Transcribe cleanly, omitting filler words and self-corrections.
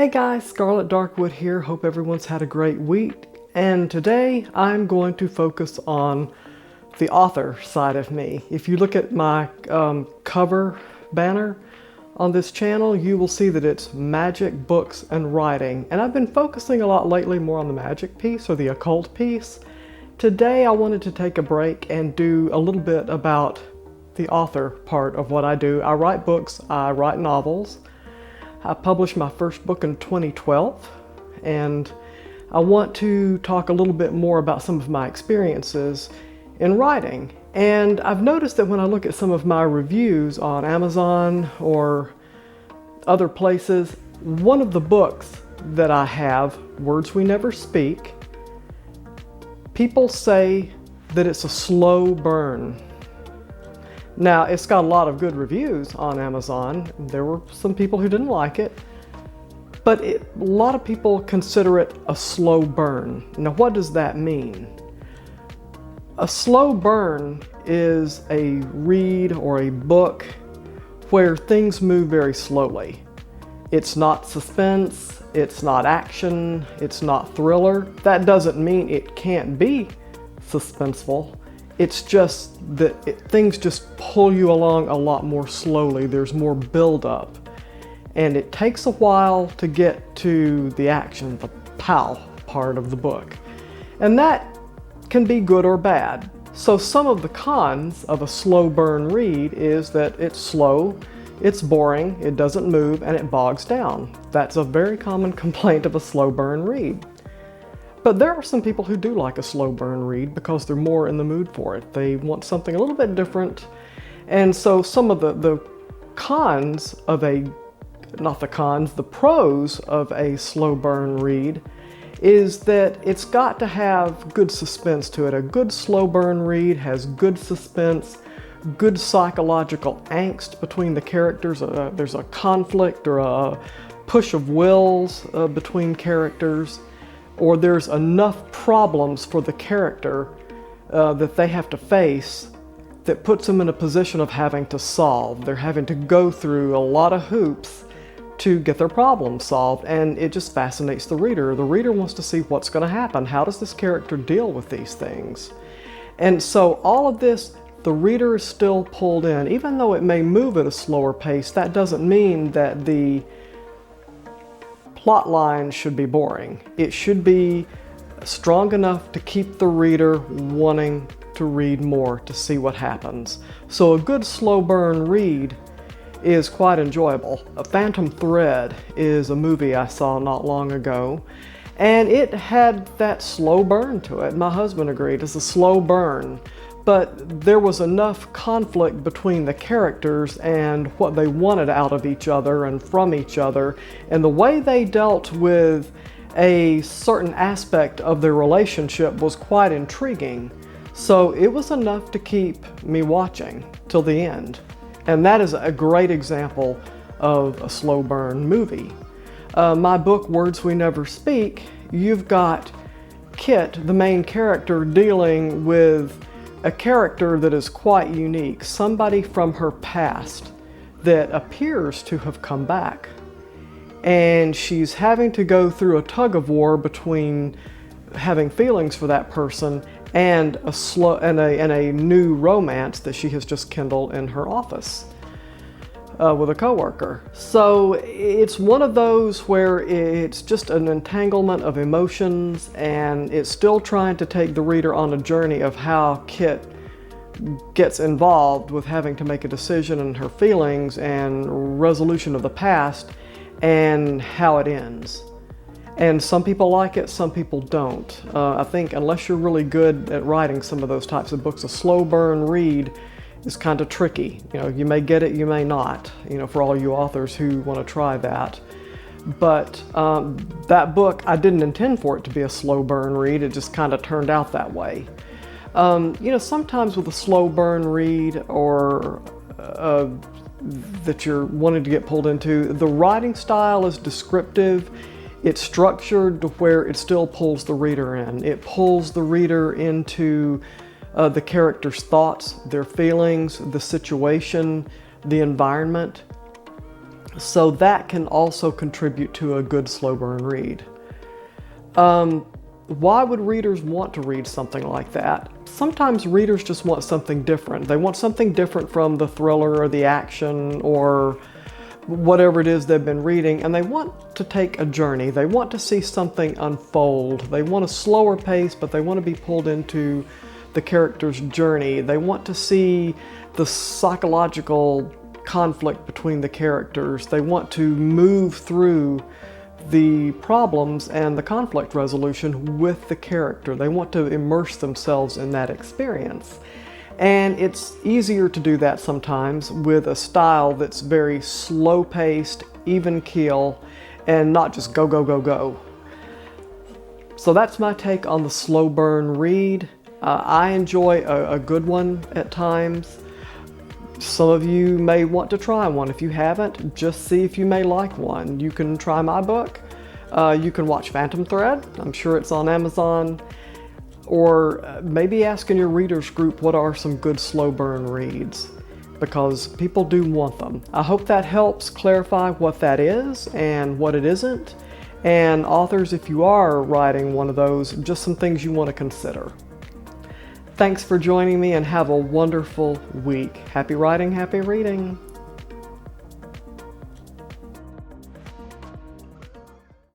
Hey guys, Scarlet Darkwood here. Hope everyone's had a great week. And today I'm going to focus on the author side of me. If you look at my cover banner on this channel, you will see that it's magic, books, and writing. And I've been focusing a lot lately more on the magic piece or the occult piece. Today I wanted to take a break and do a little bit about the author part of what I do. I write books, I write novels. I published my first book in 2012, and I want to talk a little bit more about some of my experiences in writing. And I've noticed that when I look at some of my reviews on Amazon or other places, one of the books that I have, Words We Never Speak, people say that it's a slow burn. Now, it's got a lot of good reviews on Amazon. There were some people who didn't like it, but a lot of people consider it a slow burn. Now, what does that mean? A slow burn is a read or a book where things move very slowly. It's not suspense, it's not action, it's not thriller. That doesn't mean it can't be suspenseful. It's just that things just pull you along a lot more slowly. There's more build-up. And it takes a while to get to the action, the pow part of the book. And that can be good or bad. So some of the cons of a slow burn read is that it's slow, it's boring, it doesn't move, and it bogs down. That's a very common complaint of a slow burn read. But there are some people who do like a slow burn read because they're more in the mood for it. They want something a little bit different. And so some of the cons of the pros of a slow burn read is that it's got to have good suspense to it. A good slow burn read has good suspense, good psychological angst between the characters. There's a conflict or a push of wills between characters. Or there's enough problems for the character that they have to face that puts them in a position of having to solve. They're having to go through a lot of hoops to get their problem solved, and it just fascinates the reader. The reader wants to see what's going to happen. How does this character deal with these things? And so all of this, the reader is still pulled in. Even though it may move at a slower pace, that doesn't mean that the plot line should be boring. It should be strong enough to keep the reader wanting to read more, to see what happens. So a good slow burn read is quite enjoyable. A Phantom Thread is a movie I saw not long ago, and it had that slow burn to it. My husband agreed, it's a slow burn. But there was enough conflict between the characters and what they wanted out of each other and from each other, and the way they dealt with a certain aspect of their relationship was quite intriguing. So it was enough to keep me watching till the end. And that is a great example of a slow burn movie. My book, Words We Never Speak, you've got Kit, the main character, dealing with a character that is quite unique, somebody from her past that appears to have come back. And she's having to go through a tug of war between having feelings for that person and a new romance that she has just kindled in her office with a coworker. So it's one of those where it's just an entanglement of emotions, and it's still trying to take the reader on a journey of how Kit gets involved with having to make a decision and her feelings and resolution of the past and how it ends. And some people like it, some people don't. I think unless you're really good at writing some of those types of books, a slow burn read is kind of tricky. You know, you may get it, you may not, for all you authors who want to try that. But that book, I didn't intend for it to be a slow burn read. It just kind of turned out that way. Sometimes with a slow burn read or that you're wanting to get pulled into, the writing style is descriptive. It's structured to where it still pulls the reader in. It pulls the reader into the character's thoughts, their feelings, the situation, the environment. So that can also contribute to a good slow burn read. Why would readers want to read something like that? Sometimes readers just want something different. They want something different from the thriller or the action or whatever it is they've been reading, and they want to take a journey. They want to see something unfold. They want a slower pace, but they want to be pulled into the character's journey. They want to see the psychological conflict between the characters. They want to move through the problems and the conflict resolution with the character. They want to immerse themselves in that experience. And it's easier to do that sometimes with a style that's very slow-paced, even keel, and not just go, go, go, go. So that's my take on the slow burn read. I enjoy a good one at times. Some of you may want to try one. If you haven't, just see if you may like one. You can try my book. You can watch Phantom Thread. I'm sure it's on Amazon. Or maybe ask in your readers group what are some good slow burn reads, because people do want them. I hope that helps clarify what that is and what it isn't. And authors, if you are writing one of those, just some things you want to consider. Thanks for joining me and have a wonderful week. Happy writing, happy reading.